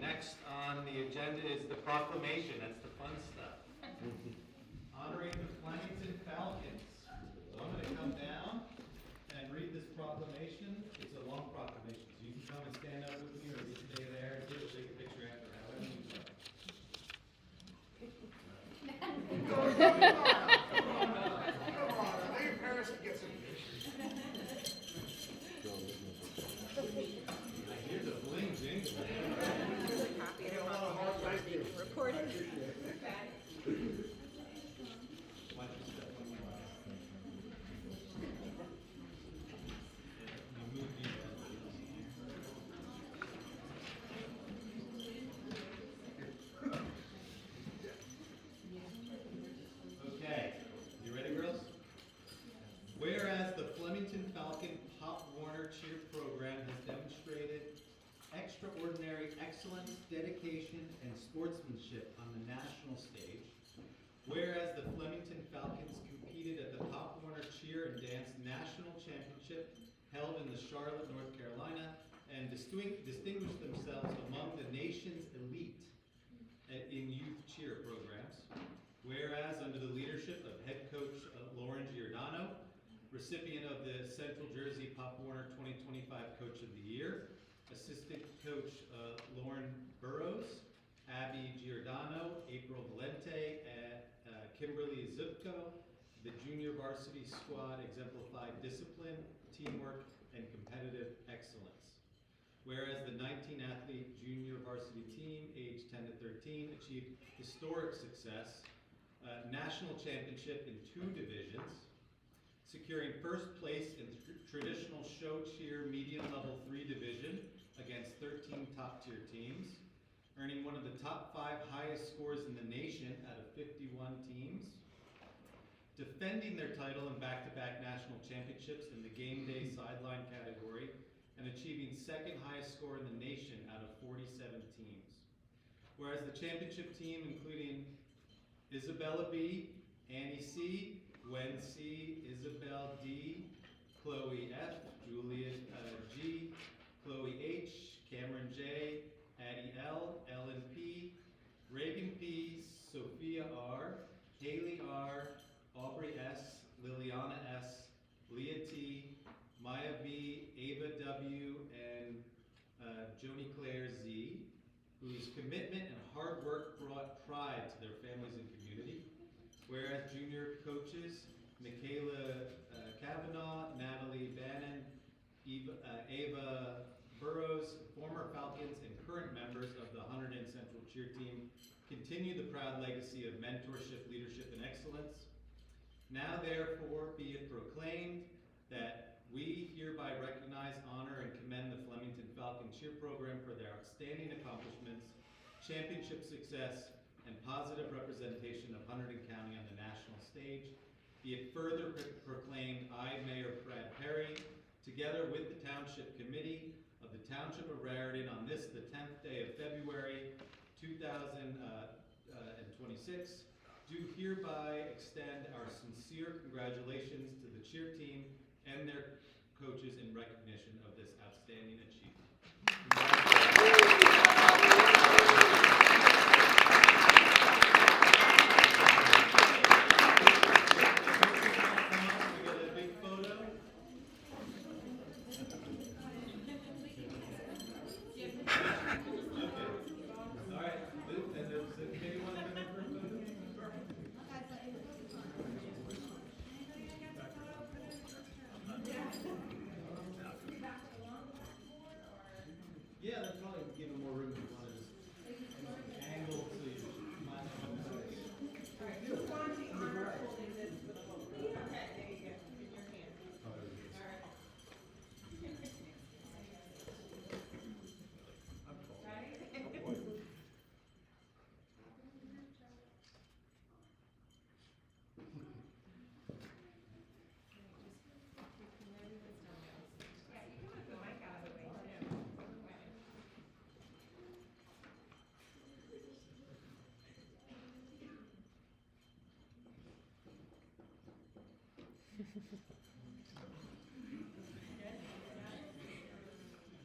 next on the agenda is the proclamation. That's the fun stuff. Honoring the Flemington Falcons. So I'm going to come down and read this proclamation. It's a long proclamation, so you can come and stand up with me, or you can stay there and take a picture after, however you like. Come on. I think your parents can get some pictures. I hear the bling jingle. Copy it on being recorded. Watch your step. You move these. Okay, you ready, girls? Whereas the Flemington Falcon Pop Warner Cheer Program has demonstrated extraordinary excellence, dedication, and sportsmanship on the national stage. Whereas the Flemington Falcons competed at the Pop Warner Cheer and Dance National Championship held in the Charlotte, North Carolina, and distinguished themselves among the nation's elite in youth cheer programs. Whereas under the leadership of head coach Lauren Giordano, recipient of the Central Jersey Pop Warner 2025 Coach of the Year, assistant coach Lauren Burrows, Abby Giordano, April Valente, and Kimberly Zupko, the junior varsity squad exemplified discipline, teamwork, and competitive excellence. Whereas the 19-athlete junior varsity team, aged 10 to 13, achieved historic success, national championship in 2 divisions, securing first place in traditional show cheer medium level 3 division against 13 top tier teams, earning one of the top 5 highest scores in the nation out of 51 teams, defending their title in back-to-back national championships in the game day sideline category, and achieving second highest score in the nation out of 47 teams. Whereas the championship team, including Isabella B, Annie C, Gwen C, Isabel D, Chloe F, Juliet G, Chloe H, Cameron J, Addie L, Ellen P, Reagan P, Sophia R, Haley R, Aubrey S, Liliana S, Leah T, Maya B, Ava W, and Joni Claire Z, whose commitment and hard work brought pride to their families and community. Whereas junior coaches Michaela Kavanaugh, Natalie Bannon, Ava Burrows, former Falcons and current members of the Hunterdon Central Cheer Team, continue the proud legacy of mentorship, leadership, and excellence. Now therefore be it proclaimed that we hereby recognize, honor, and commend the Flemington Falcon Cheer Program for their outstanding accomplishments, championship success, and positive representation of Hunterdon County on the national stage. Be it further proclaimed, I, Mayor Brad Perry, together with the Township Committee of the Township of Raritan on this, the 10th day of February 2026, do hereby extend our sincere congratulations to the cheer team and their coaches in recognition of this outstanding achievement. Yeah, that's probably give them more room if you want to just angle so you might have a mistake. Alright, so Fonzie, honor holding this for the moment. Okay, there you go. In your hand. Alright.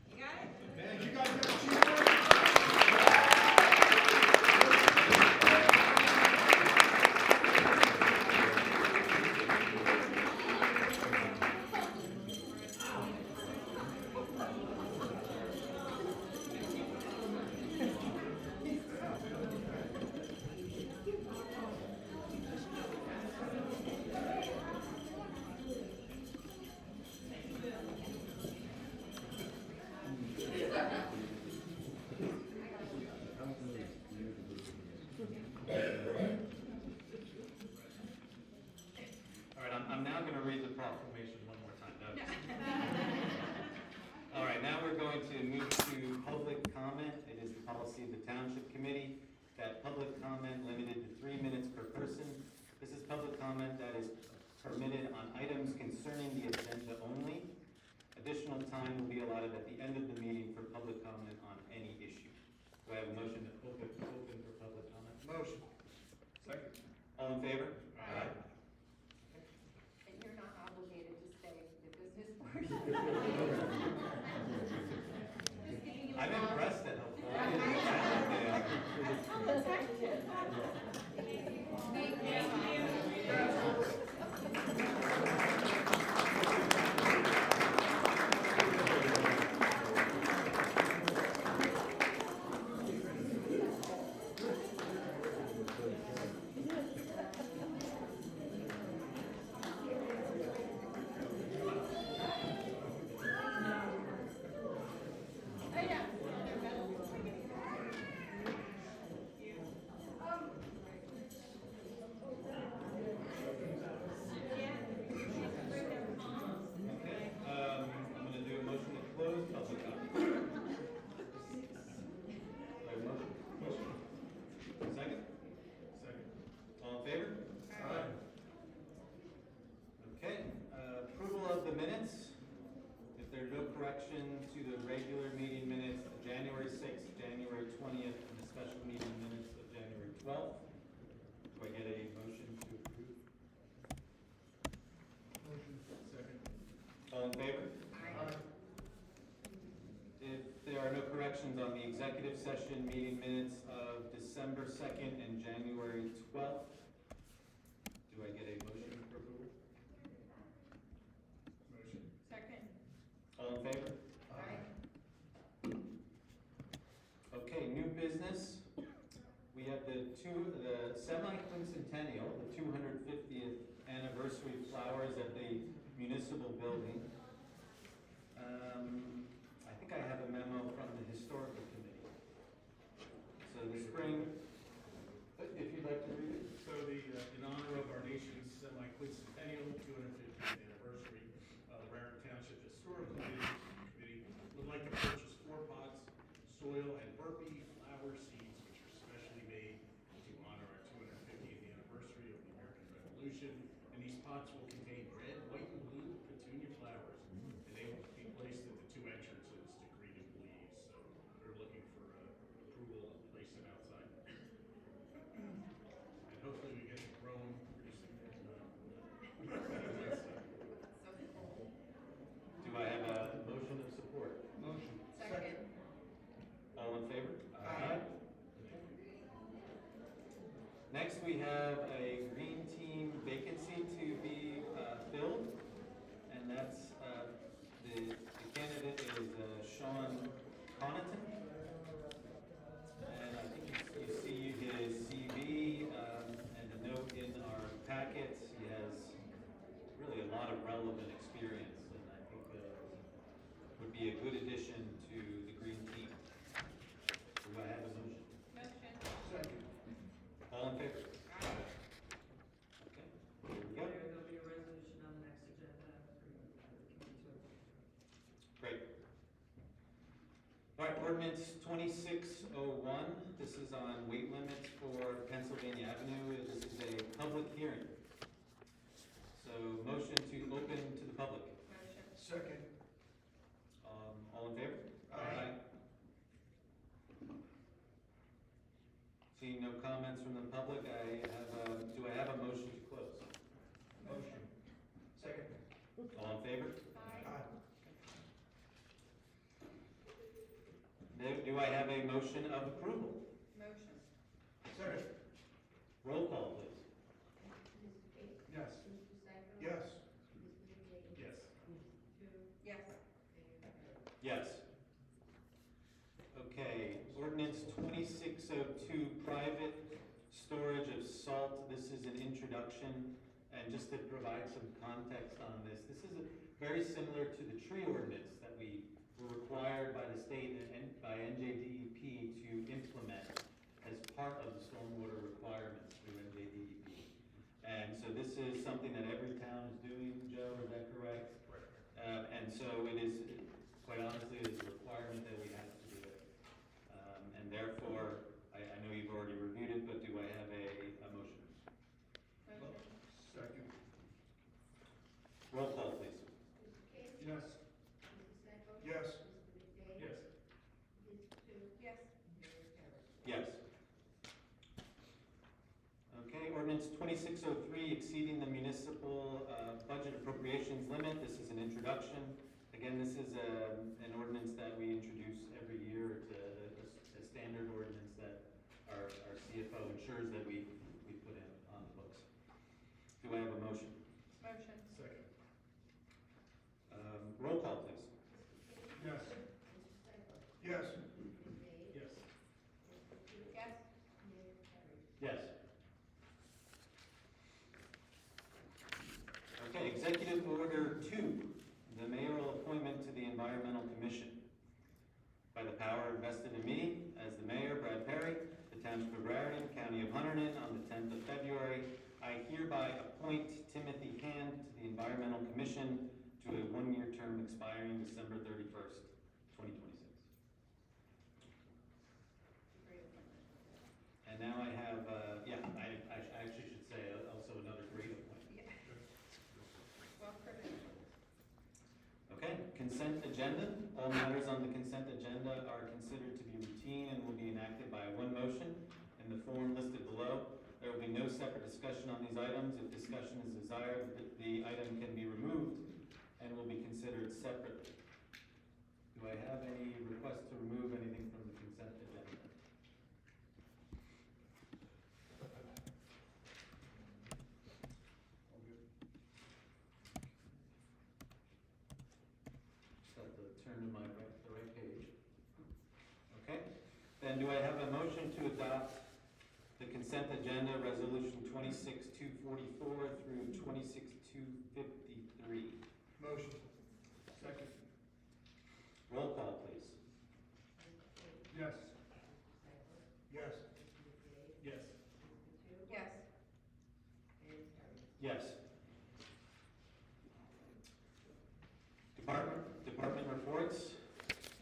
You got it? Man, you guys got a cheer. that public comment limited to 3 minutes per person. This is public comment that is permitted on items concerning the agenda only. Additional time will be allotted at the end of the meeting for public comment on any issue. Do I have a motion to open for public comment? Motion. Second. All in favor? Aye. And you're not obligated to stay for the business portion. I'm impressed at how quiet they are. Thank you. Okay, I'm gonna do a motion to close public comment. Do I have a motion? Second? Second. All in favor? Aye. Okay, approval of the minutes. If there are no correction to the regular meeting minutes of January 6th, January 20th, and the special meeting minutes of January 12th, do I get a motion to approve? Motion. Second. All in favor? Aye. If there are no corrections on the executive session meeting minutes of December 2nd and January 12th, do I get a motion for approval? Motion. Second. All in favor? Aye. Okay, new business. We have the semi-quincentennial, the 250th anniversary flowers at the municipal building. I think I have a memo from the historical committee. So the spring, if you'd like to read it. So in honor of our nation's semi-quincentennial, 250th anniversary, the Raritan Township Historical Committee would like to purchase 4 pots, soil, and burpee flower seeds, which are specially made to honor our 250th anniversary of the American Revolution. And these pots will contain red, white, and blue petunia flowers, and they will be placed at the 2 entrances to green and leaves. So we're looking for approval to place them outside. And hopefully we get it grown pretty soon. Do I have a motion of support? Motion. Second. All in favor? Aye. Next, we have a green team vacancy to be filled, and that's, the candidate is Sean Connaughton. And I think you see his CV, and a note in our packets. He has really a lot of relevant experience, and I think would be a good addition to the green team. Do I have a motion? Motion. Second. All in favor? Okay, here we go. There'll be a resolution on the next agenda for the committee to approve. Great. All right, ordinance 2601, this is on weight limits for Pennsylvania Avenue. This is a public hearing. So motion to open to the public. Motion. Second. All in favor? Aye. Seeing no comments from the public, do I have a motion to close? Motion. Second. All in favor? Aye. Do I have a motion of approval? Motion. Second. Roll call, please. Yes. Yes. Yes. Yes. Yes. Okay, ordinance 2602, private storage of salt. This is an introduction, and just to provide some context on this, this is very similar to the tree ordinance that we were required by the state and by NJDEP to implement as part of the stormwater requirements through NJDEP. And so this is something that every town is doing, Joe, is that correct? And so it is, quite honestly, it is a requirement that we have to do it. And therefore, I know you've already reviewed 2603, exceeding the municipal budget appropriations limit. This is an introduction. Again, this is an ordinance that we introduce every year. It's a standard ordinance that our CFO ensures that we put in on the books. Do I have a motion? Motion. Second. Roll call, please. Yes. Yes. Yes. Yes. Yes. Okay, Executive Order 2, the mayoral appointment to the Environmental Commission. By the power vested in me as the mayor, Brad Perry, the Township of Raritan, County of Hunterdon, on the 10th of February, I hereby appoint Timothy Hand to the Environmental Commission to a one-year term expiring December 31st, 2026. Great appointment. And now I have, I actually should say also another great appointment. Yeah. Well credentialed. Okay, consent agenda. All matters on the consent agenda are considered to be routine and will be enacted by one motion in the form listed below. There will be no separate discussion on these items. If discussion is desired, the item can be removed and will be considered separately. Do I have any requests to remove anything from the consent agenda? Just have to turn to the right page. Okay, then do I have a motion to adopt the consent agenda, resolution 26-244 through 26-253? Motion. Second. Roll call, please. Yes. Yes. Yes. Yes. Yes. Department reports.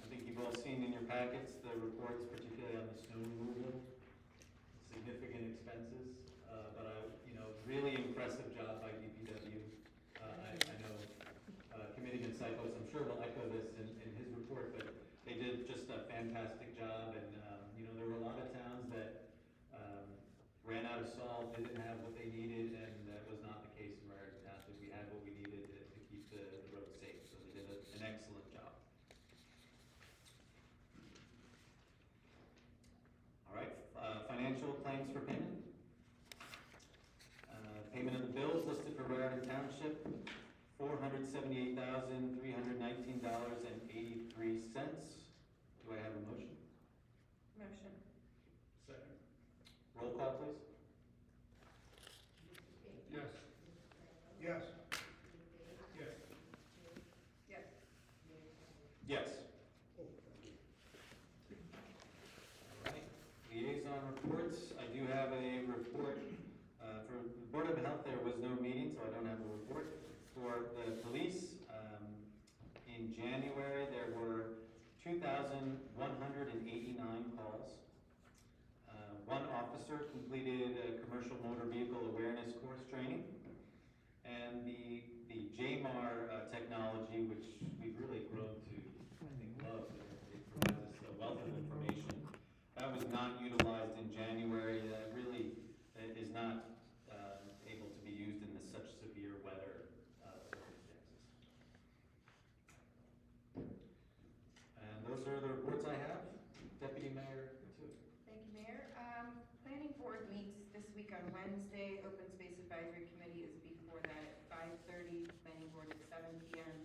I think you've all seen in your packets the reports, particularly on the snow removal. Significant expenses, but really impressive job by DPW. I know Committeeman Cycles, I'm sure will echo this in his report, but they did just a fantastic job, and there were a lot of towns that ran out of salt, didn't have what they needed, and that was not the case in Raritan Township. We had what we needed to keep the road safe, so they did an excellent job. All right, financial claims for payment. Payment of the bills listed for Raritan Township, $478,319.83. Do I have a motion? Motion. Second. Roll call, please. Yes. Yes. Yes. Yes. Yes. All right, liaison reports. I do have a report. For the Board of Health, there was no meeting, so I don't have a report. For the police, in January, there were 2,189 calls. One officer completed a commercial motor vehicle awareness course training. And the JMAR technology, which we've really grown to, I think, love, it provides us a wealth of information. That was not utilized in January. That really is not able to be used in such severe weather circumstances. And those are the reports I have. Deputy Mayor, too. Thank you, Mayor. Planning Board meets this week on Wednesday. Open Space Advisory Committee is before that at 5:30. Planning Board at 7 p.m.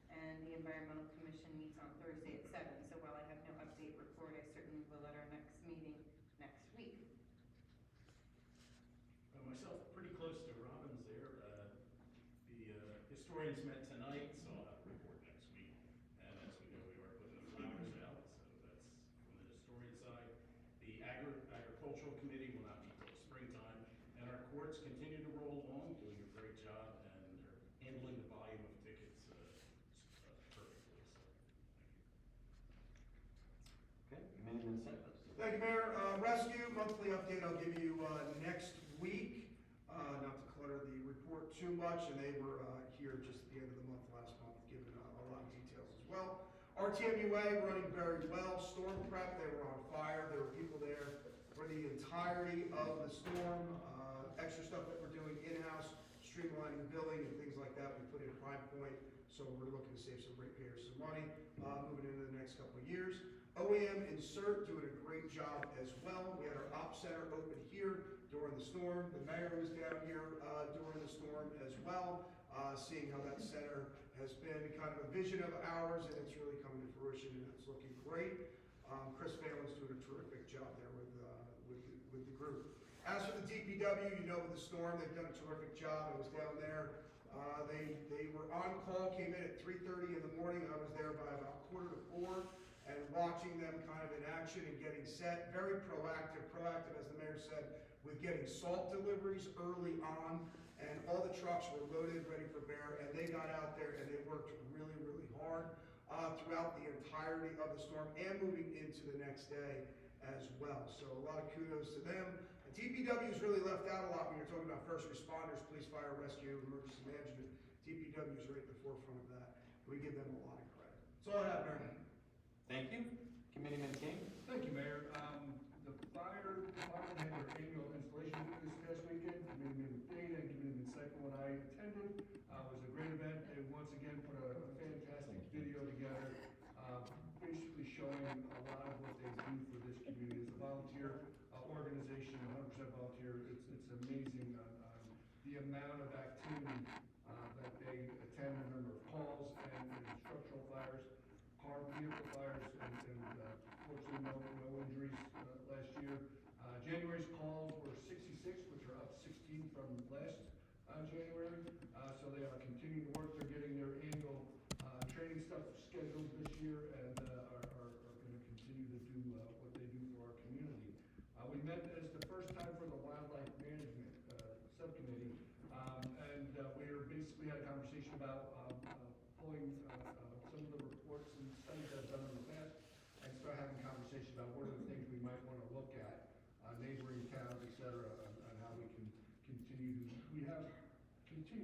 And the Environmental Commission meets on Thursday at 7. So while I have no update report, I certainly will at our next meeting next week. Myself, pretty close to Robin's there. The historians met tonight, so I'll have a report next week. And as we know, we are putting the flowers out, so that's from the historian side. The agricultural committee will not meet till springtime, and our courts continue to roll along, doing a great job, and they're handling the volume of tickets perfectly. So, Okay, Committeeman Cycles. Thank you, Mayor. Rescue monthly update I'll give you next week. Not to clutter the report too much, and they were here just at the end of the month last month, giving a lot of details as well. RTMUA running very well. Storm prep, they were on fire. There were people there for the entirety of the storm. Extra stuff that we're doing in streamlining billing and things like that. We put in Prime Point, so we're looking to save some ratepayers some money, moving into the next couple of years. OEM Insert doing a great job as well. We had our op center open here during the storm. The mayor was down here during the storm as well, seeing how that center has been kind of a vision of ours, and it's really coming to fruition, and it's looking great. Chris Phelan's doing a terrific job there with the group. As for the DPW, you know, with the storm, they've done a terrific job. I was down there. They were on call, came in at 3:30 in the morning. I was there by about 3:45. And watching them kind of in action and getting set, very proactive, as the mayor said, with getting salt deliveries early on, and all the trucks were loaded, ready for bear, and they got out there and they worked really, really hard throughout the entirety of the storm and moving into the next day as well. So a lot of kudos to them. And DPW is really left out a lot when you're talking about first responders, police, fire, rescue, emergency management. DPW is right at the forefront of that. We give them a lot of credit. That's all I have, Mayor. Thank you. Committeeman King? Thank you, Mayor. The fire department had their annual installation this past weekend. Committeeman Dane and Committeeman Seifel and I attended. It was a great event. They once again put a fantastic video together, basically showing a lot of what they do for this community. It's a volunteer organization, 100% volunteer. It's amazing on the amount of activity that they attend, the number of calls and structural fires, car vehicle fires, and fortunately no injuries last year. January's calls were 66, which are up 16 from last January. So they are continuing to work. They're getting their annual training stuff scheduled this year, and are going to continue to do what they do for our community. We met as the first time for the wildlife management subcommittee, and we basically had a conversation about pulling some of the reports and studies that I've done in the past, and start having a conversation about what are the things we might want to look at, neighboring towns, et cetera, on how we can continue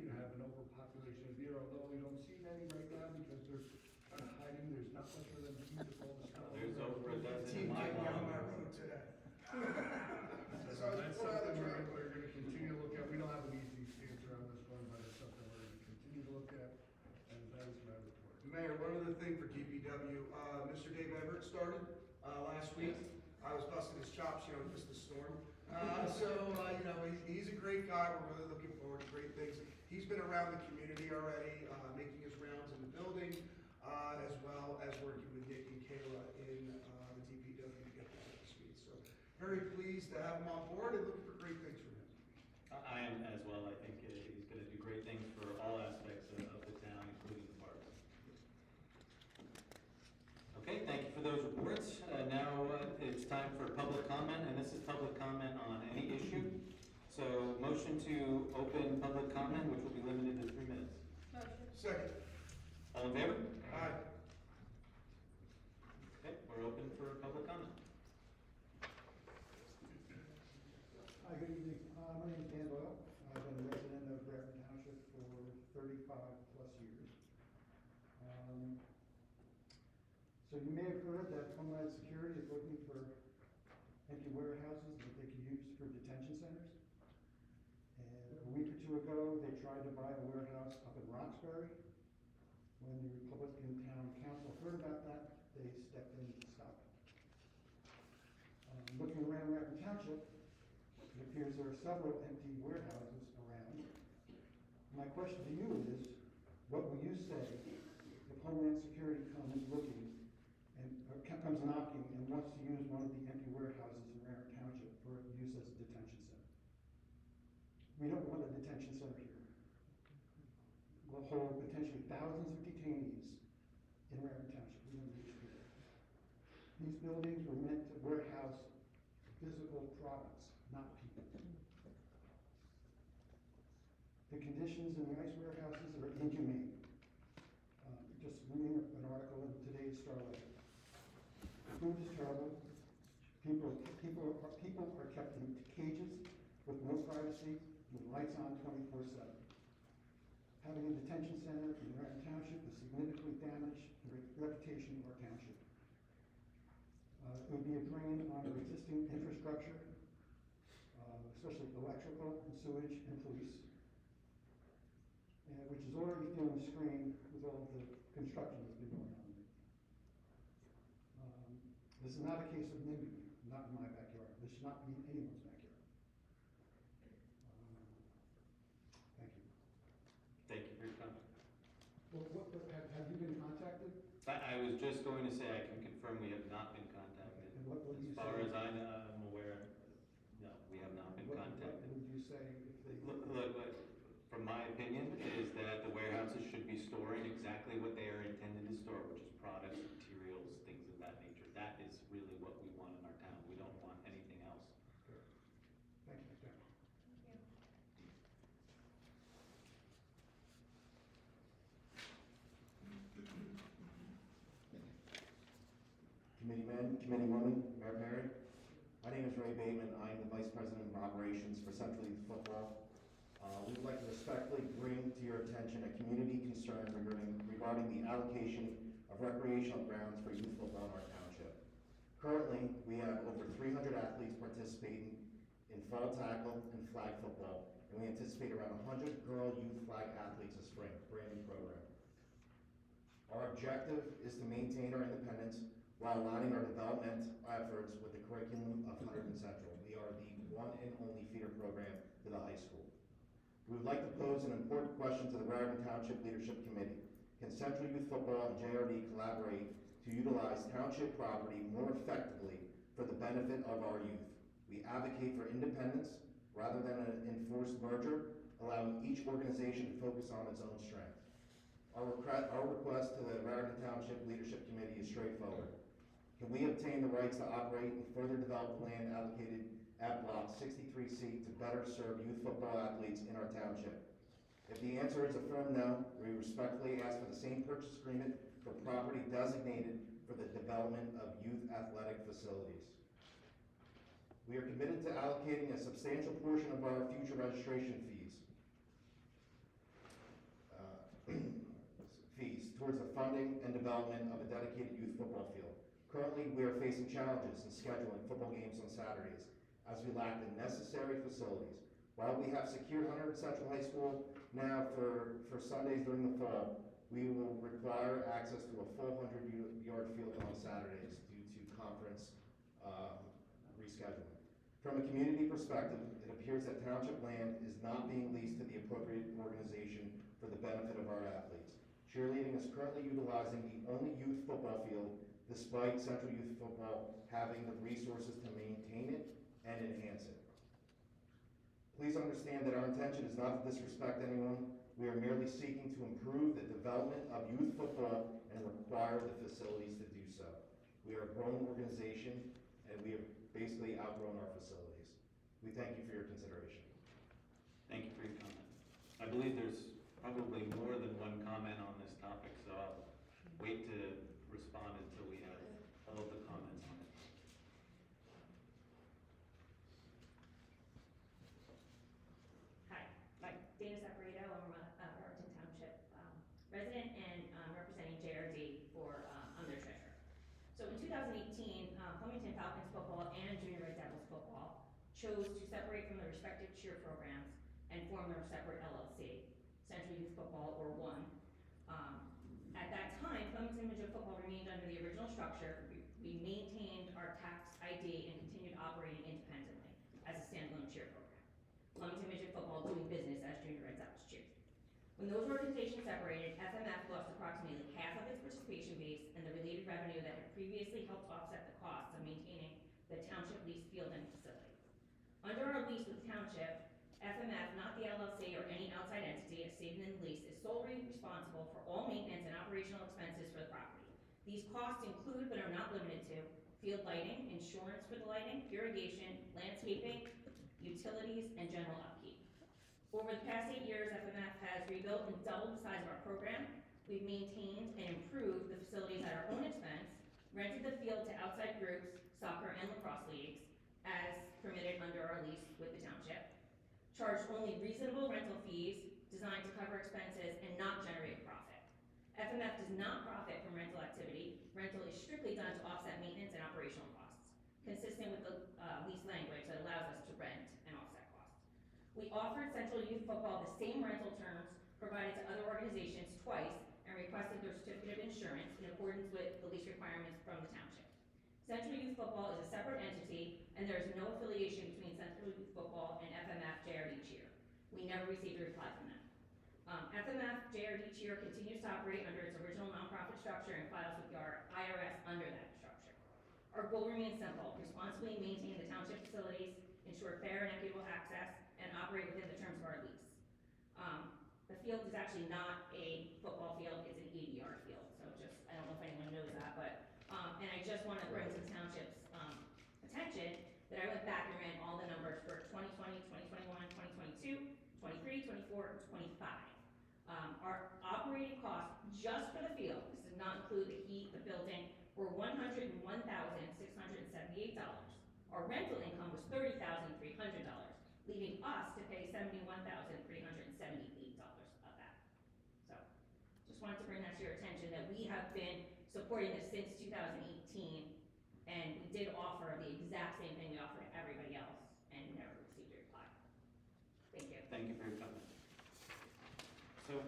to have an overpopulation of deer, although we don't see many right now because they're kind of hiding. There's not much for them to eat with all the stuff. There's over a dozen Team in my came down lawn. my road today. So that's something we're gonna continue to look at. We don't have an easy answer on this one, but it's something we're gonna continue to look at, and that is my report. Mayor, one other thing for DPW, Mr. Dave Everett started last week. I was busting his chops, you know, just the storm. You know, he's a great guy. We're really looking forward to great things. He's been around the community already, making his rounds in the building, as well as working with Nick and Kayla in the DPW to get that up to speed. So very pleased to have him on board and looking for great things from him. I am as well. I think he's going to do great things for all aspects of the town, including the parks. Okay, thank you for those reports. Now it's time for public comment, and this is public comment on any issue. So motion to open public comment, which will be limited to 3 minutes. Motion. Second. All in favor? Aye. Okay, we're open for public comment. Hi, good evening. My name is Dan Doyle. I've been a resident of Raritan Township for 35+ years. So you may have heard that Homeland Security is looking for empty warehouses that they can use for detention centers. And a week or two ago, they tried to buy a warehouse up in Roxbury. When the Republican Town Council heard about that, they stepped in to stop it. Looking around Raritan Township, it appears there are several empty warehouses around. My question to you is, what will you say if Homeland Security comes looking and comes knocking and wants to use one of the empty warehouses in Raritan Township for use as a detention center? We don't want a detention center here. We'll hold potentially thousands of detainees in Raritan Township. We don't need to do that. These buildings were meant to warehouse physical products, not people. The conditions in the ice warehouses are inhumane. Just reading an article in today's Starlight. The food is terrible. People are kept in cages with no privacy, with lights on 24/7. Having a detention center in Raritan Township will significantly damage the reputation of our township. It would be a drain on our existing infrastructure, especially electrical and sewage and police. which is already feeling strained with all the construction that's been going on. This is not a case of NIMBY, not in my backyard. This should not be in anyone's backyard. Thank you. Thank you for your comment. Well, have you been contacted? I was just going to say, I can confirm we have not been contacted. And what would you As far say? as I'm aware, no, we have not been What contacted. would you say if they? Look, from my opinion, is that the warehouses should be storing exactly what they are intended to store, which is products, materials, things of that nature. That is really what we want in our town. We don't want anything else. Thank you, Mr. Chairman. Committeemen, committeewoman, Mayor Perry. My name is Ray Bateman. I am the Vice President of Operations for Central Youth Football. We would like to respectfully bring to your attention a community concern regarding the allocation of recreational grounds for youth football in our township. Currently, we have over 300 athletes participating in fall tackle and flag football, and we anticipate around 100 girl youth flag athletes this spring, brand new program. Our objective is to maintain our independence while aligning our development efforts with the curriculum of Hunterdon Central. We are the one and only feeder program to the high school. We would like to pose an important question to the Raritan Township Leadership Committee. Can Central Youth Football and JRD collaborate to utilize township property more effectively for the benefit of our youth? We advocate for independence rather than an enforced merger, allowing each organization to focus on its own strength. Our request to the Raritan Township Leadership Committee is straightforward. Can we obtain the rights to operate and further develop the land allocated at Block 63C to better serve youth football athletes in our township? If the answer is a firm no, we respectfully ask for the same purchase agreement for property designated for the development of youth athletic facilities. We are committed to allocating a substantial portion of our future registration fees towards the funding and development of a dedicated youth football field. Currently, we are facing challenges in scheduling football games on Saturdays, as we lack the necessary facilities. While we have secured Hunterdon Central High School now for Sundays during the fall, we will require access to a full 100-yard field on Saturdays due to conference rescheduling. From a community perspective, it appears that township land is not being leased to the appropriate organization for the benefit of our athletes. Cheerleading is currently utilizing the only youth football field, despite Central Youth Football having the resources to maintain it and enhance it. Please understand that our intention is not to disrespect anyone. We are merely seeking to improve the development of youth football and require the facilities to do so. We are a growing organization, and we have basically outgrown our facilities. We thank you for your consideration. Thank you for your comment. I believe there's probably more than one comment on this topic, so I'll wait to respond until we have all of the comments on it. Hi, Dana Saporito, I'm a Raritan Township resident and representing JRD for, I'm their treasurer. So in 2018, Flemington Falcons football and Junior Red Devils football chose to separate from their respective cheer programs and form their separate LLC, Central Youth Football, or ONE. At that time, Flemington Midget Football remained under the original structure. We maintained our tax ID and continued operating independently as a standalone cheer program. Flemington Midget Football doing business as Junior Red Devils cheer. When those organizations separated, FMF lost approximately half of its participation base and the related revenue that had previously helped offset the costs of maintaining the township leased field and facility. Under our lease with the township, FMF, not the LLC or any outside entity as stated in the lease, is solely responsible for all maintenance and operational expenses for the property. These costs include, but are not limited to, field lighting, insurance for the lighting, irrigation, landscaping, utilities, and general upkeep. Over the past 8 years, FMF has rebuilt and doubled the size of our program. We've maintained and improved the facilities at our own expense, rented the field to outside groups, soccer and lacrosse leagues, as permitted under our lease with the township, charged only reasonable rental fees designed to cover expenses and not generate profit. FMF does not profit from rental activity. Rental is strictly done to offset maintenance and operational costs, consistent with the lease language that allows us to rent and offset costs. We offered Central Youth Football the same rental terms provided to other organizations twice and requested their certificate of insurance in accordance with the lease requirements from the township. Central Youth Football is a separate entity, and there is no affiliation between Central Youth Football and FMF JRD Cheer. We never received a reply from them. FMF JRD Cheer continues to operate under its original nonprofit structure and files with the IRS under that structure. Our goal remains simple: responsibly maintain the township facilities, ensure fair and equitable access, and operate within the terms of our lease. The field is actually not a football field, it's an 80-yard field, so just, I don't know if anyone knows that, but, and I just want to bring to the township's attention that I went back and ran all the numbers for 2020, 2021, 2022, 23, 24, and 25. Our operating costs just for the field, this does not include the heat, the building, were $101,678. Our rental income was $30,300, leaving us to pay $71,378 of that. So, just wanted to bring that to your attention that we have been supporting this since 2018, and we did offer the exact same thing we offer to everybody else, and never received a reply. Thank you. Thank you for your comment. So,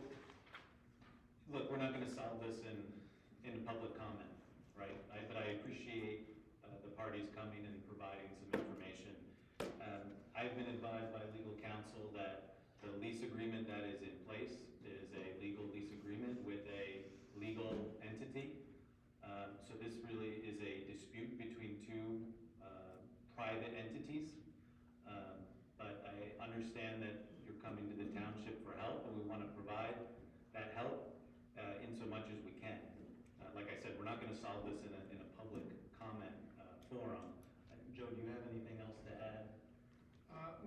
look, we're not gonna solve this in a public comment, right? But I appreciate the parties coming and providing some information. I've been advised by legal counsel that the lease agreement that is in place is a legal lease agreement with a legal entity. So this really is a dispute between two private entities. But I understand that you're coming to the township for help, and we want to provide that help in so much as we can. Like I said, we're not going to solve this in a public comment forum. Joe, do you have anything else to add?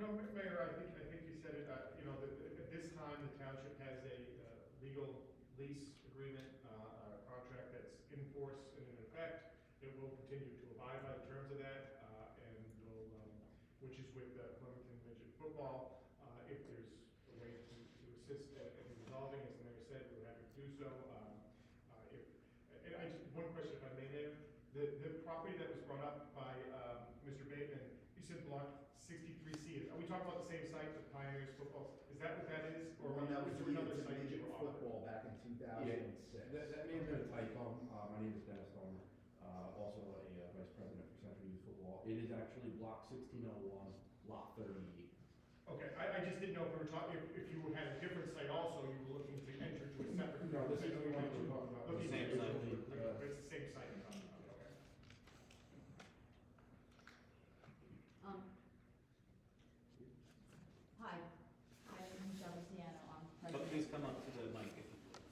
No, Mayor, I think you said it, at this time, the township has a legal lease agreement, contract that's in force and in effect. It will continue to abide by the terms of that, and will, which is with Flemington Midget Football. If there's a way to assist in resolving, as the mayor said, we're happy to do so. One question if I may, Mayor. The property that was brought up by Mr. Bateman, you said block 63C. Are we talking about the same site, the Pioneers Football? Is that what that is? Or one that was is there another related to site midget you were on? football back in 2006. That may have been a typo. My name is Dennis Farmer, also a vice president for Central Youth Football. It is actually block 1601, lot 38. Okay, I just didn't know if we were talking, if you had a different site also, you were looking to enter to a separate. No, this is the one we're talking about. Okay, The same site. but it's the same site you're talking about, okay. Hi, I'm Michelle Luciano, I'm But president. please come up to the mic if you would.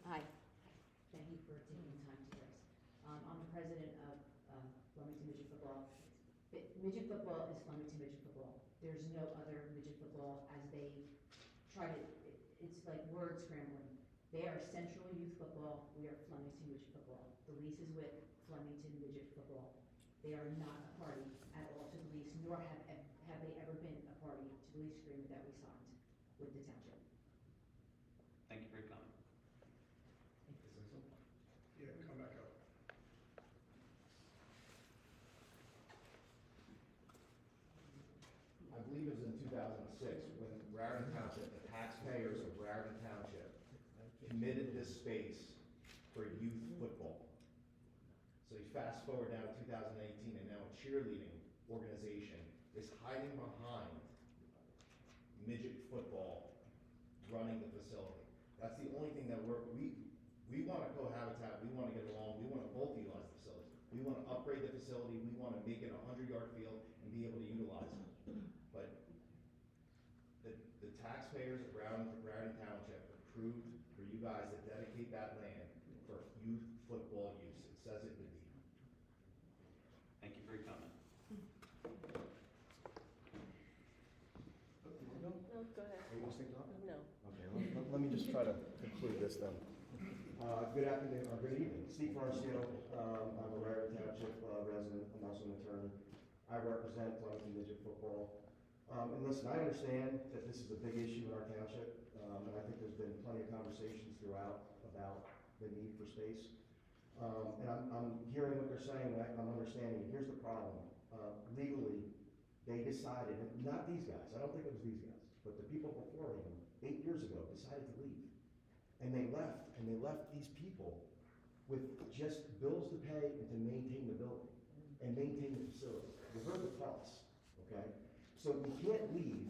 Hi, thank you for taking the time to do this. I'm the president of Flemington Midget Football. Midget football is Flemington Midget Football. There's no other midget football, as they try to, it's like word scrambling. They are Central Youth Football, we are Flemington Midget Football. The lease is with Flemington Midget Football. They are not a party at all to the lease, nor have they ever been a party to the lease agreement that we signed with the township. Thank you for your comment. Yeah, come back up. I believe it was in 2006 when Raritan Township, the taxpayers of Raritan Township, committed this space for youth football. So you fast forward now to 2018, and now a cheerleading organization is hiding behind midget football running the facility. That's the only thing that we want to cohabitat, we want to get along, we want to both utilize the facility. We want to upgrade the facility, we want to make it a 100-yard field and be able to utilize it. But the taxpayers of Raritan Township approved for you guys to dedicate that land for youth football use. It says it in the deed. Thank you for your comment. No, go ahead. Are you going to stick talking? No. Okay, let me just try to conclude this then. Good afternoon, or good evening. Steve Marcio, I'm a Raritan Township resident, I'm also an attorney. I represent Flemington Midget Football. And listen, I understand that this is a big issue in our township, and I think there's been plenty of conversations throughout about the need for space. And I'm hearing what they're saying, and I'm understanding. Here's the problem. Legally, they decided, and not these guys, I don't think it was these guys, but the people before him 8 years ago, decided to leave. And they left these people with just bills to pay and to maintain the building and maintain the facility. You heard the costs, okay? So you can't leave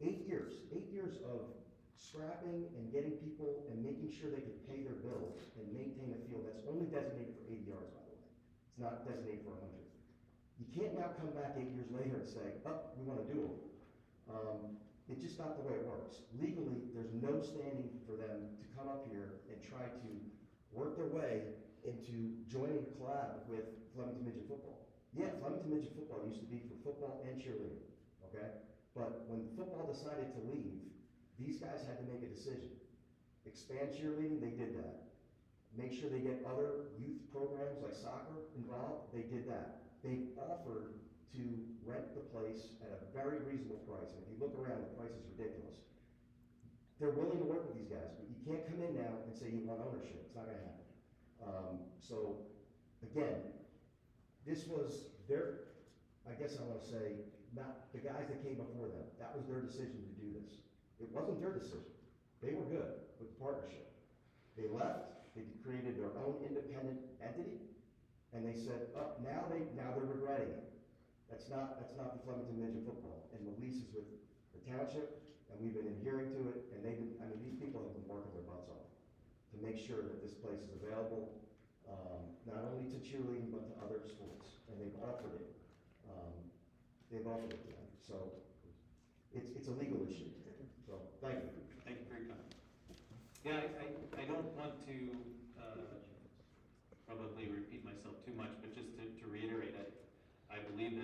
8 years of scrapping and getting people and making sure they could pay their bills and maintain a field that's only designated for 80 yards, by the way. It's not designated for 100. You can't now come back 8 years later and say, oh, we want to do them. It's just not the way it works. Legally, there's no standing for them to come up here and try to work their way into joining a collab with Flemington Midget Football. Yeah, Flemington Midget Football used to be for football and cheerleading, okay? But when football decided to leave, these guys had to make a decision. Expand cheerleading, they did that. Make sure they get other youth programs like soccer involved, they did that. They offered to rent the place at a very reasonable price. And if you look around, the price is ridiculous. They're willing to work with these guys, but you can't come in now and say you want ownership. It's not gonna happen. So, again, this was their, I guess I wanna say, not the guys that came before them. That was their decision to do this. It wasn't their decision. They were good with the partnership. They left, they created their own independent entity, and they said, oh, now they're regretting it. That's not the Flemington Midget Football. And the lease is with the township, and we've been adhering to it, and these people have been working their butts off to make sure that this place is available, not only to cheerleading, but to other sports, and they've offered it. They've offered it to them, so it's a legal issue. So, thank you. Thank you for your comment. Yeah, I don't want to probably repeat myself too much, but just to reiterate, I believe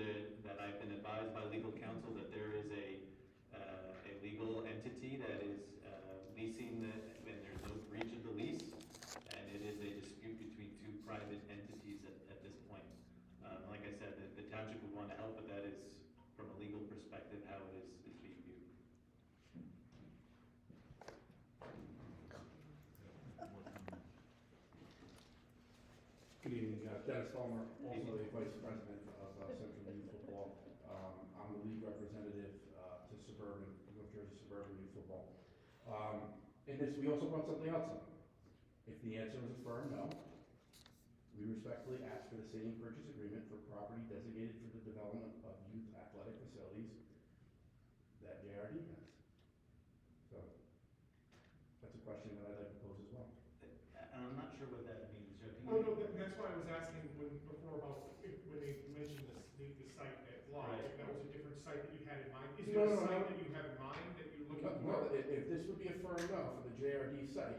that I've been advised by legal counsel that there is a legal entity that is leasing and there's no breach of the lease, and it is a dispute between two private entities at this point. Like I said, the township would want to help, but that is, from a legal perspective, how it is being viewed. Good evening, Dennis Palmer, also the Vice President of Central Youth Football. I'm the league representative to North Jersey Suburban Youth Football. In this, we also brought something else up. If the answer is a firm no, we respectfully ask for the same purchase agreement for property designated for the development of youth athletic facilities that JRD has. So, that's a question that I'd like to pose as well. And I'm not sure what that means, Joe. Can Oh, you- no, that's why I was asking before about when they mentioned the site at Bly, Right. if that was a different site that you had in mind. Is No, there a no, site no. that you have in mind that you're looking No, for? if this would be a firm no for the JRD site,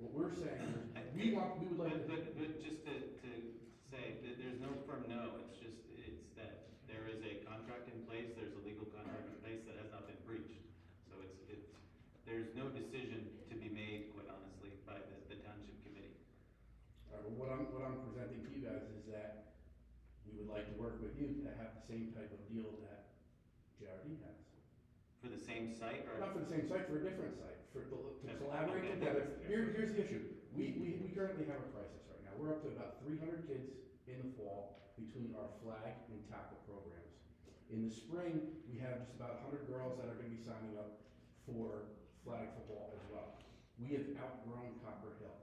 what we're saying is, we would like to. But just to say that there's no firm no, it's that there is a contract in place, there's a legal contract in place that has not been breached. So there's no decision to be made, quite honestly, by the township committee. All right, well, what I'm presenting to you guys is that we would like to work with you to have the same type of deal that JRD has. For the same site, or? Not for the same site, for a different site, to Okay. collaborate Okay. together. Here's the issue. We currently have a crisis right now. We're up to about 300 kids in the fall between our flag and tackle programs. In the spring, we have just about 100 girls that are gonna be signing up for flag football as well. We have outgrown Copper Hill.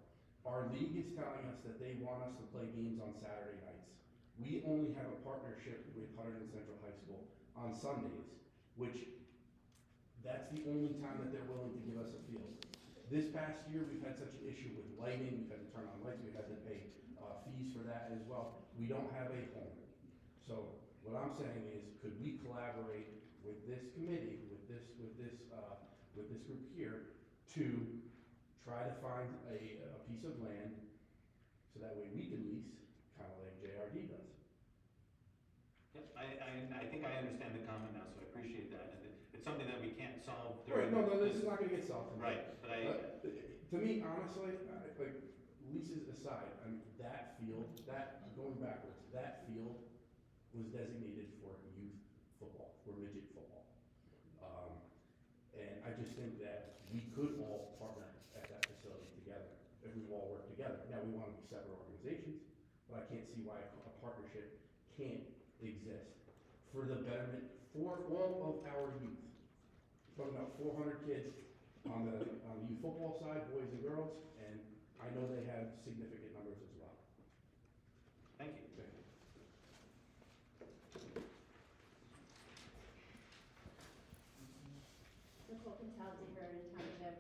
Our league is telling us that they want us to play games on Saturday nights. We only have a partnership with Hunterdon Central High School on Sundays, which that's the only time that they're willing to give us a field. This past year, we've had such an issue with lighting, we've had to turn on lights, we've had to pay fees for that as well. We don't have a home. So what I'm saying is, could we collaborate with this committee, with this group here, to try to find a piece of land so that way we can lease, kind of like JRD does. Yep, I think I understand the comment now, so I appreciate that. And it's something that we can't solve Right, during. no, this is not gonna get solved tonight. Right, but To me, honestly, like, leases aside, I mean, going backwards, that field was designated for youth football, for midget football. And I just think that we could all partner at that facility together, if we all work together. Now, we wanna be separate organizations, but I can't see why a partnership can't exist for the betterment, for all of our youth. Talking about 400 kids on the youth football side, boys and girls, and I know they have significant numbers as well. Thank you. Thank you. Nicole Contaldi, Raritan Township.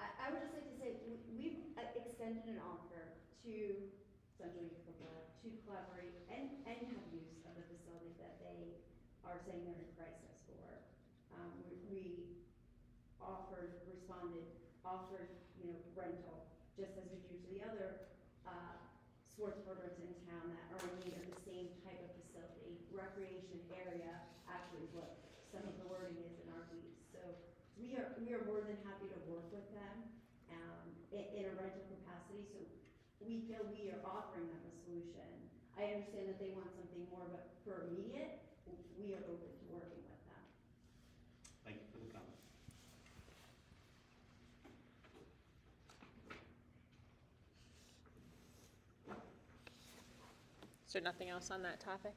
I would just like to say, we've extended an offer to Central Youth Football to collaborate and have use of the facility that they are saying they're in crisis for. We offered, rental, just as we do to the other, sports programs in town that are in need of the same type of facility. Recreation area actually is what some of the wording is in our lease. So we are more than happy to work with them, in a rental capacity. So we feel we are offering them a solution. I understand that they want something more, but for immediate, we are open to working with them. Thank you for the comment. Is there nothing else on that topic?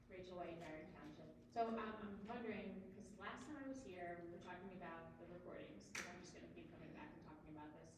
Rachel White, Raritan Township. So I'm wondering, because last time I was here, we were talking about the recordings, because I'm just gonna keep coming back and talking about this.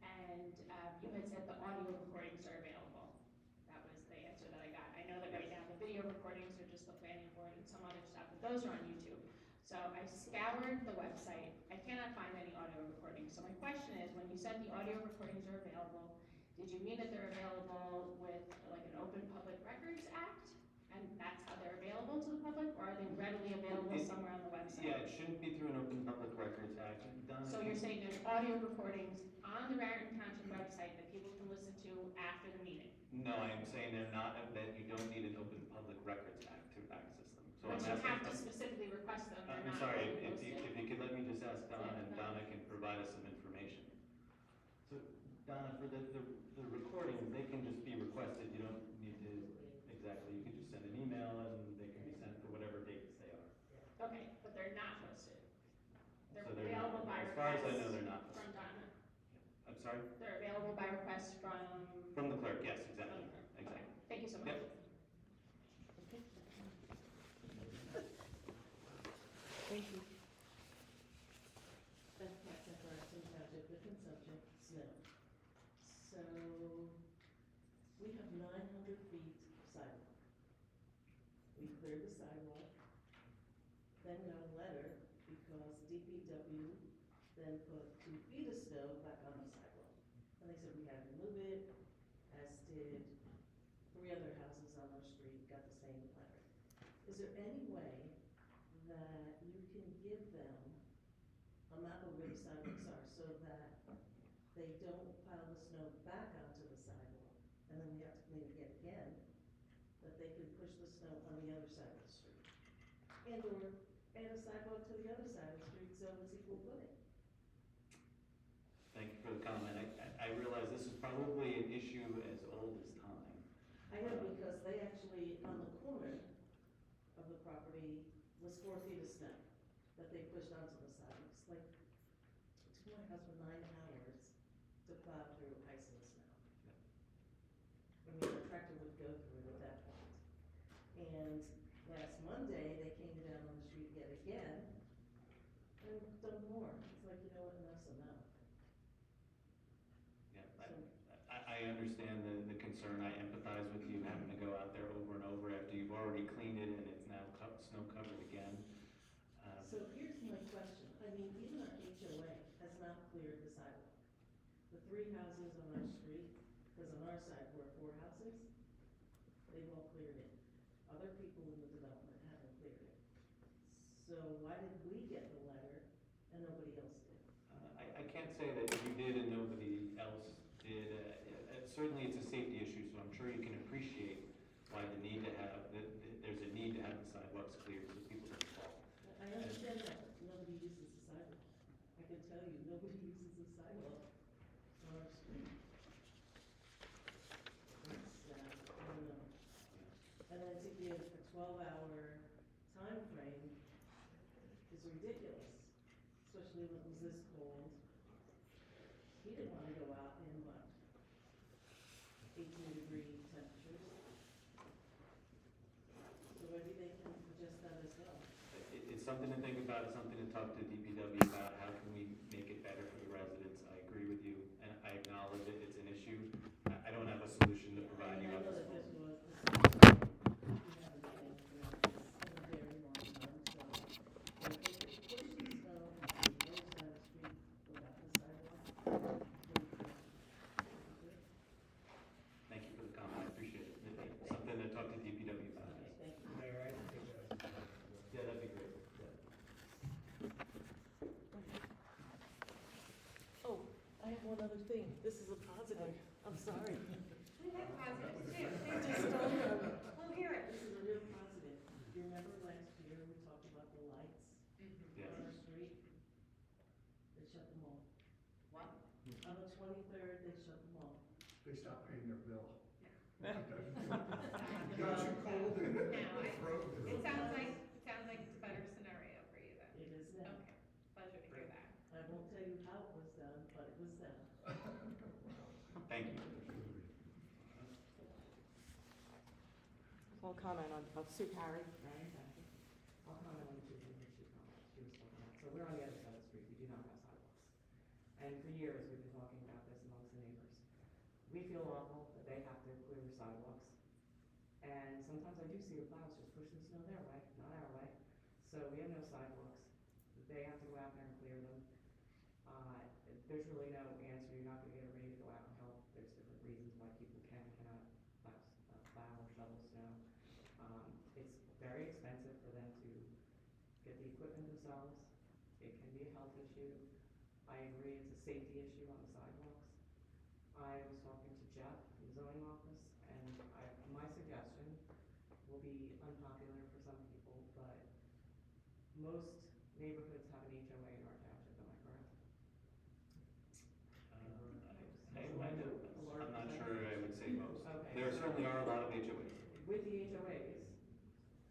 And you had said the audio recordings are available. That was the answer that I got. I know that right now the video recordings are just the planning board and some other stuff, but those are on YouTube. So I scoured the website. I cannot find any audio recordings. So my question is, when you said the audio recordings are available, did you mean that they're available with like an Open Public Records Act? And that's how they're available to the public, or are they readily available somewhere on the website? Yeah, it shouldn't be through an Open Public Records Act. Donna, So you're saying there's audio recordings on the Raritan Township website that people can listen to after the meeting? No, I am saying they're not, that you don't need an Open Public Records Act to access them. So But I'm you asking. have to specifically request them, they're I'm not sorry, being if posted? you could let me just ask Donna, and Donna can provide us some information. So Donna, for the recordings, they can just be requested, you don't need to, exactly, you could just send an email and they can be sent for whatever dates they are. Okay, but they're not posted. They're So they're not, available by as far as I request know, they're not. from Donna. I'm sorry? They're available by request from. From the clerk, yes, exactly, Okay, exactly. thank you so much. Yep. Thank you. Beth Katz, Raritan Township, different subject, snow. So, we have 900 feet sidewalk. We cleared the sidewalk, then got a letter because DPW then put 2 feet of snow back on the sidewalk. And they said we had to move it, as did 3 other houses on our street, got the same letter. Is there any way that you can give them a map of where the sidewalks are so that they don't pile the snow back onto the sidewalk and then we have to clean it again, that they can push the snow on the other side of the street? And or add a sidewalk to the other side of the street so it's equal footing. Thank you for the comment. I realize this is probably an issue as old as time. I know because they actually, on the corner of the property, was 4 feet of snow that they pushed onto the sidewalks. Like, it took my husband 9 hours to plow through ice and snow. I mean, the tractor would go through it at that point. And last Monday, they came down on the street yet again and done more. It's like, you know what, enough's enough. Yeah, I understand the concern. I empathize with you having to go out there over and over after you've already cleaned it and it's now snow covered again. So here's my question. I mean, even our HOA has not cleared the sidewalk. The 3 houses on our street, because on our side we're 4 houses, they've all cleared it. Other people in the development haven't cleared it. So why did we get the letter and nobody else did? I can't say that you did and nobody else did. Certainly it's a safety issue, so I'm sure you can appreciate why the need to have, there's a need to have the sidewalks cleared so people don't fall. I understand that, but nobody uses the sidewalk. I can tell you, nobody uses the sidewalk on our street. It's, I don't know. And then to give a 12-hour time frame is ridiculous, especially when it was this cold. He didn't want to go out in what, 18-degree temperatures. So maybe they can something to think about, something to talk to DPW about, how can we make it better for the residents? I agree with you, and I acknowledge it, it's an issue. I don't have a solution to provide you I at know this that this moment. was, we haven't been, you know, this in a very long time, so. But if it pushes the snow on the north side of the street without the sidewalk, it's really good. Thank you for the comment, I appreciate it. Something to talk to DPW about. Okay, thank you. Mayor, I think Yeah, that'd be great. Yeah. Oh, I have one other thing. This is a positive. I'm sorry. We have positives too. I just don't know. We'll hear it. This is a real positive. You remember last year we talked about the lights Yes. on our street? They shut them off. What? On the 23rd, they shut them off. they stopped paying their bill. No. Got too cold in the No, throat. It sounds like it's a better scenario for you then. It is now. Okay, pleasure to hear that. I won't tell you how it was done, but it was done. Thank you. I'll comment on, Sue Carey. Raritan Township. I'll comment on the two things that she was talking about. So we're on the other side of the street, we do not have sidewalks. And for years, we've been talking about this amongst the neighbors. We feel awful that they have to clear the sidewalks. And sometimes I do see the plows just pushing snow their way, not our way. So we have no sidewalks. They have to go out there and clear them. There's really no answer. You're not gonna get everybody to go out and help. There's different reasons why people can and cannot plow or shovel snow. It's very expensive for them to get the equipment themselves. It can be a health issue. I agree, it's a safety issue on the sidewalks. I was talking to Jeff from the zoning office, and my suggestion will be unpopular for some people, but most neighborhoods have an HOA in our township, am I correct? I'm not sure I would say most. Okay. There certainly are a lot of HOAs. With the HOAs,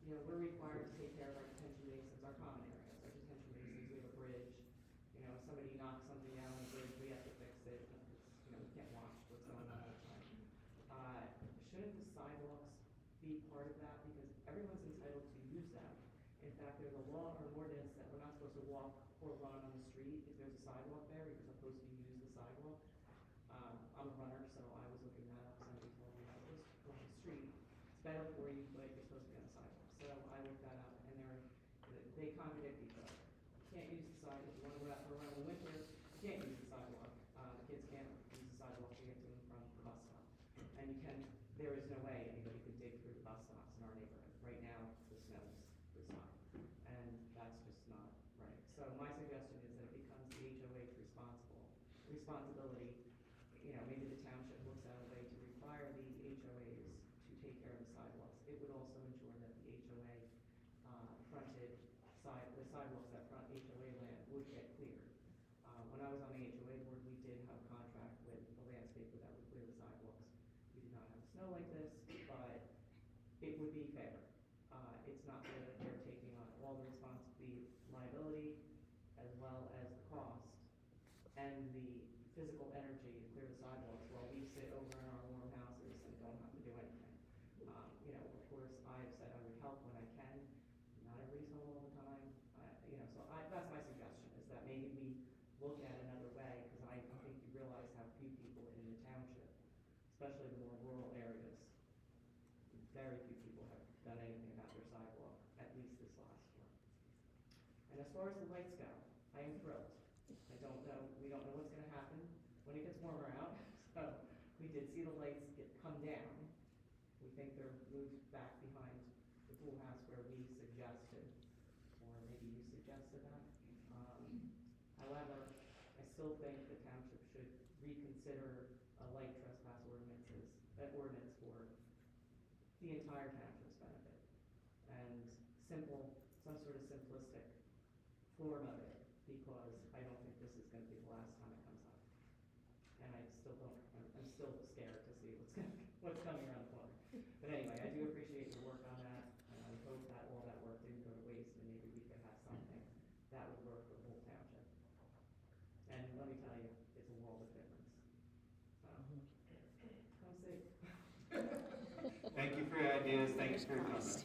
you know, we're required to take care of our detention basins, our common areas, our detention basins, we have a bridge. You know, if somebody knocks something down on the bridge, we have to fix it. You know, we can't watch what's going on all the time. Shouldn't the sidewalks be part of that? Because everyone's entitled to use them. In fact, there's a law or an ordinance that we're not supposed to walk or run on the street. If there's a sidewalk there, you're supposed to use the sidewalk. I'm a runner, so I was looking that up. Somebody told me I was on the street. It's better for you, but you're supposed to be on the sidewalk. So I looked that up, and they contradict each other. You can't use the sidewalk. If you want to go out for a run in the winter, you can't use the sidewalk. The kids can't use the sidewalk to get to and from the bus stop. And there is no way anybody could dig through the bus stops in our neighborhood. Right now, the snow is high, and that's just not right. So my suggestion is that it becomes the HOA's responsibility. You know, maybe the township looks at a way to require the HOAs to take care of the sidewalks. It would also ensure that the HOA the sidewalks that front HOA land would get cleared. When I was on the HOA board, we did have a contract with a landscaper that would clear the sidewalks. We did not have snow like this, but it would be fair. It's not fair that they're taking on all the liability as well as the cost and the physical energy to clear the sidewalks while we sit over in our warm houses and don't have to do anything. You know, of course, I've said I would help when I can. Not everybody's home all the time. You know, so that's my suggestion, is that maybe we look at another way, because I think you realize how few people in the township, especially the more rural areas, very few people have done anything about their sidewalk, at least this last year. And as far as the lights go, I am thrilled. We don't know what's gonna happen when it gets warmer out, so we did see the lights come down. We think they're moved back behind the pool house where we suggested, or maybe you suggested that. However, I still think the township should reconsider a light trespass ordinance for the entire township's benefit. And some sort of simplistic form of it, because I don't think this is gonna be the last time it comes up. And I'm still scared to see what's coming around the corner. But anyway, I do appreciate your work on that, and I hope that all that work didn't go to waste, and maybe we could have something that would work for the whole township. And let me tell you, it's a world of difference. So, come safe. Thank you for your ideas, thank you for your comments.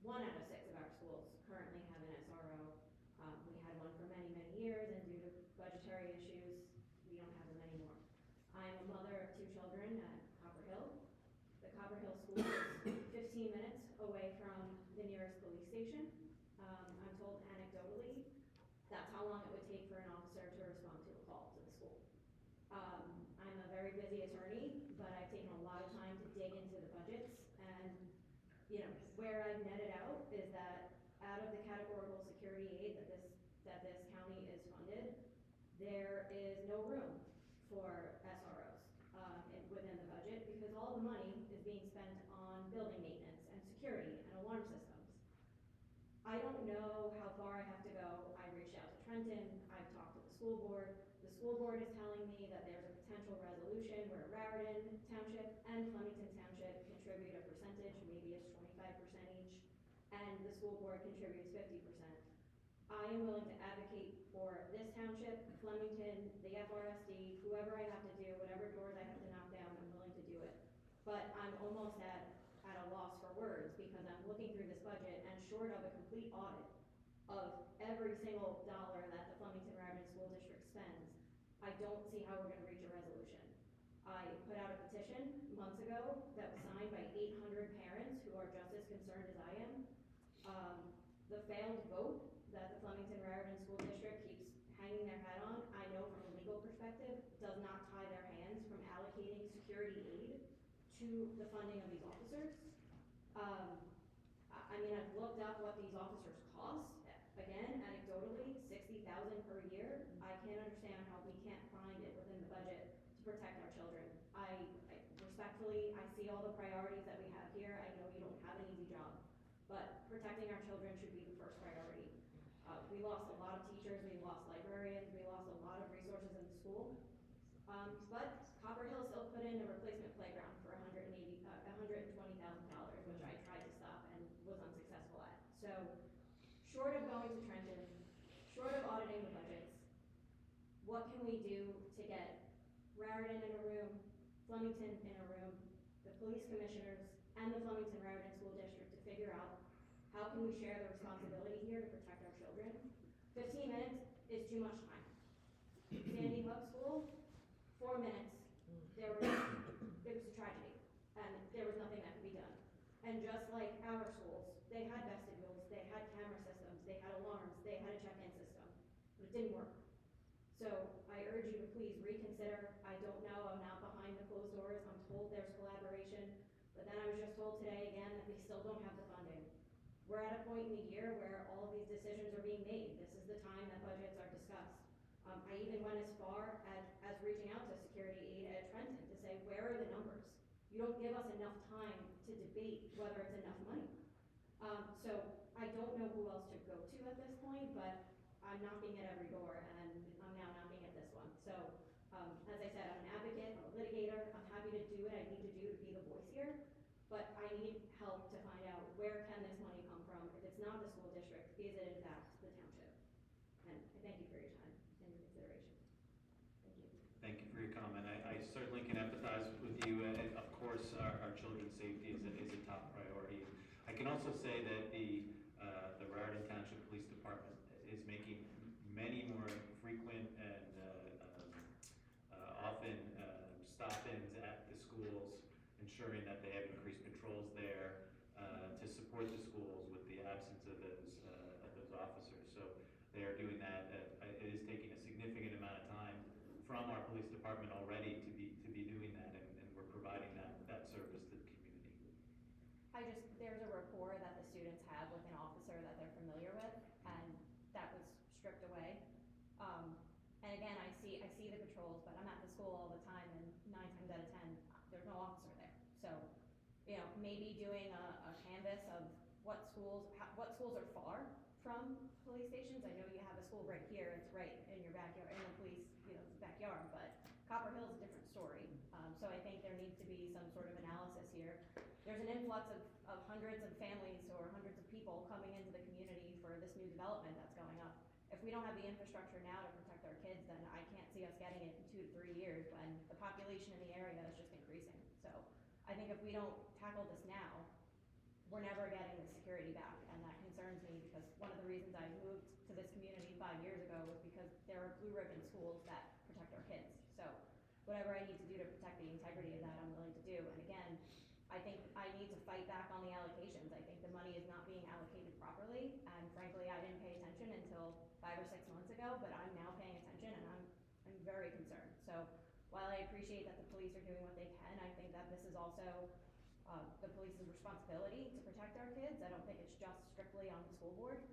1 out of 6 of our schools currently have an SRO. We had one for many, many years, and due to budgetary issues, we don't have them anymore. I'm a mother of 2 children at Copper Hill. The Copper Hill School is 15 minutes away from the nearest police station. I'm told anecdotally, that's how long it would take for an officer to respond to a call to the school. I'm a very busy attorney, but I've taken a lot of time to dig into the budgets, and where I've netted out is that out of the categorical security aid that this county is funded, there is no room for SROs within the budget, because all the money is being spent on building maintenance and security and alarm systems. I don't know how far I have to go. I reached out to Trenton, I've talked to the school board. The school board is telling me that there's a potential resolution where Raritan Township and Flemington Township contribute a percentage, maybe it's 25% each, and the school board contributes 50%. I am willing to advocate for this township, Flemington, the FRSD, whoever I have to do, whatever doors I have to knock down, I'm willing to do it. But I'm almost at a loss for words, because I'm looking through this budget, and short of a complete audit of every single dollar that the Flemington Raritan School District spends, I don't see how we're gonna reach a resolution. I put out a petition months ago that was signed by 800 parents who are just as concerned as I am. The failed vote that the Flemington Raritan School District keeps hanging their hat on, I know from a legal perspective, does not tie their hands from allocating security aid to the funding of these officers. I've looked up what these officers cost. Again, anecdotally, $60,000 per year. I can't understand how we can't find it within the budget to protect our children. I respectfully, I see all the priorities that we have here. I know you don't have an easy job, but protecting our children should be the first priority. We lost a lot of teachers, we lost librarians, we lost a lot of resources in the school. But Copper Hill still put in a replacement playground for $120,000, which I tried to stop and was unsuccessful at. So, short of going to Trenton, short of auditing the budgets, what can we do to get Raritan in a room, Flemington in a room, the police commissioners, and the Flemington Raritan School District to figure out how can we share the responsibility here to protect our children? 15 minutes is too much time. Sandy Hook School, 4 minutes. It was a tragedy, and there was nothing that could be done. And just like our schools, they had vestibules, they had camera systems, they had alarms, they had a check-in system, but it didn't work. So I urge you to please reconsider. I don't know, I'm not behind the closed doors, I'm told there's collaboration, but then I was just told today again that they still don't have the funding. We're at a point in the year where all of these decisions are being made. This is the time that budgets are discussed. I even went as far as reaching out to security aid at Trenton to say, where are the numbers? You don't give us enough time to debate whether it's enough money. So I don't know who else to go to at this point, but I'm knocking at every door, and I'm now knocking at this one. So as I said, I'm an advocate, I'm a litigator, I'm happy to do what I need to do to be the voice here, but I need help to find out where can this money come from. If it's not the school district, is it in fact the township? And I thank you for your time and your consideration. Thank you. Thank you for your comment. I certainly can empathize with you, and of course, our children's safety is a top priority. I can also say that the Raritan Township Police Department is making many more frequent and often stop-ins at the schools, ensuring that they have increased patrols there to support the schools with the absence of those officers. So they are doing that. It is taking a significant amount of time from our police department already to be doing that, and we're providing that service to the community. There's a rapport that the students have with an officer that they're familiar with, and that was stripped away. And again, I see the patrols, but I'm at the school all the time, and 9 times out of 10, there's no officer there. So, maybe doing a canvas of what schools are far from police stations. I know you have a school right here, it's right in your backyard, in the police, backyard, but Copper Hill is a different story. So I think there needs to be some sort of analysis here. There's an influx of hundreds of families or hundreds of people coming into the community for this new development that's going up. If we don't have the infrastructure now to protect our kids, then I can't see us getting it in 2 to 3 years when the population in the area is just increasing. So I think if we don't tackle this now, we're never getting the security security back, and that concerns me because one of the reasons I moved to this community 5 years ago was because there are blue ribbon schools that protect our kids. So whatever I need to do to protect the integrity of that, I'm willing to do. And again, I think I need to fight back on the allocations. I think the money is not being allocated properly, and frankly, I didn't pay attention until 5 or 6 months ago, but I'm now paying attention, and I'm very concerned. So while I appreciate that the police are doing what they can, I think that this is also the police's responsibility to protect our kids. I don't think it's just strictly on the school board.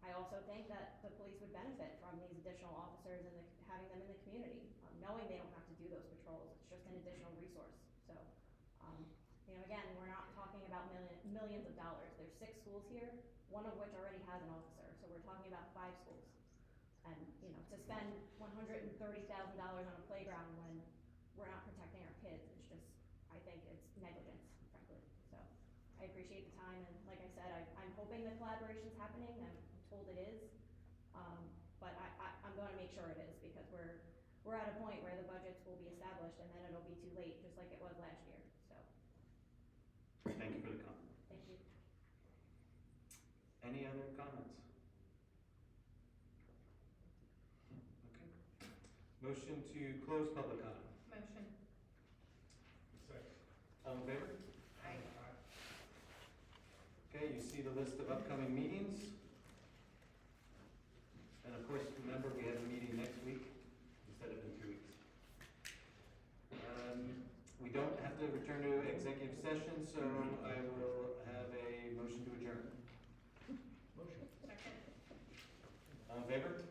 I also think that the police would benefit from these additional officers and having them in the community, knowing they don't have to do those patrols. It's just an additional resource. So, again, we're not talking about millions of dollars. There's 6 schools here, one of which already has an officer. So we're talking about 5 schools. And, to spend $130,000 on a playground when we're not protecting our kids, it's just, I think it's negligence, frankly. So I appreciate the time, and like I said, I'm hoping the collaboration's happening. I'm told it is. But I'm gonna make sure it is, because we're at a point where the budgets will be established and then it'll be too late, just like it was last year, so. Thank you for the comment. Thank you. Any other comments? Okay. Motion to close public comment. Motion. Second. All in favor? Aye. Okay, you see the list of upcoming meetings. And of course, remember, we have a meeting next week instead of in 2 weeks. We don't have to return to executive session, so I will have a motion to adjourn. Motion. Second. All in favor?